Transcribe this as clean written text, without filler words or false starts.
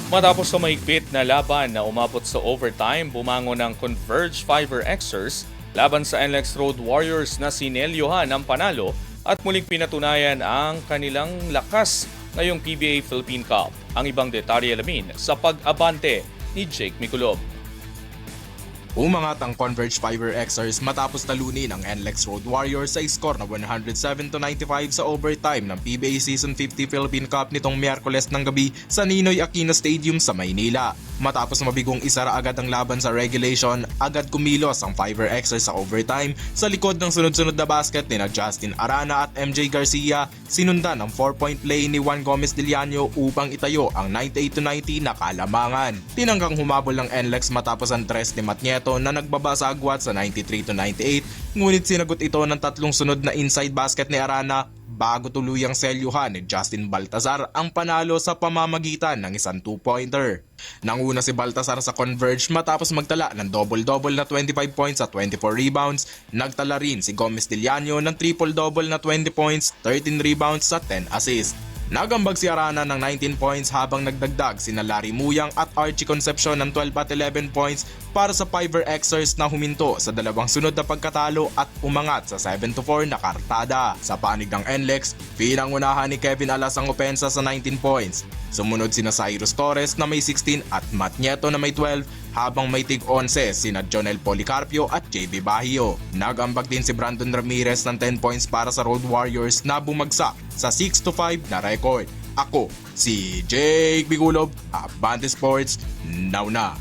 Matapos sa mahigpit na laban na umabot sa overtime, bumangon ng Converge Fiber Xers laban sa NLEX Road Warriors na si Neliohan ang panalo at muling pinatunayan ang kanilang lakas ngayong PBA Philippine Cup. Ang ibang detalye alamin sa pag-abante ni Jake Miculob. Umangat ang Converge Fiber Xers matapos talunin ang NLEX Road Warriors sa score na 107-95 sa overtime ng PBA Season 50 Philippine Cup nitong Miyerkules ng gabi sa Ninoy Aquino Stadium sa Maynila. Matapos mabigong isara agad ang laban sa regulation, agad kumilos ang Fiber Xers sa overtime sa likod ng sunod-sunod na basket ni Justin Arana at MJ Garcia, sinundan ng 4-point play ni Juan Gomez Diliano upang itayo ang 98-90 na kalamangan. Tinanggang humabol ng NLEX matapos ang tres ni Matt Nieto na nagbaba sa agwat sa 93-98, ngunit sinagot ito ng tatlong sunod na inside basket ni Arana bago tuluyang selyuhan ni Justin Baltazar ang panalo sa pamamagitan ng isang 2-pointer. Nanguna si Baltazar sa Converge matapos magtala ng double-double na 25 points at 24 rebounds. Nagtala rin si Gomez Diliano ng triple-double na 20 points, 13 rebounds at 10 assists. Nagambag si Arana ng 19 points habang nagdagdag sina Larry Muyang at Archie Concepcion ng 12 at 11 points para sa Fiber Xers na huminto sa dalawang sunod na pagkatalo at umangat sa 7-4 na kartada. Sa panig ng NLEX, pinangunahan ni Kevin Alas ang opensa sa 19 points. Sumunod sina Cyrus Torres na may 16 at Matt Nieto na may 12 habang may tig-11 sina Jonel Policarpio at JB Bahio. Nagambag din si Brandon Ramirez ng 10 points para sa Road Warriors na bumagsak sa 6-5 na record. Ako, si Jake Miculob, Abante Sports, now na!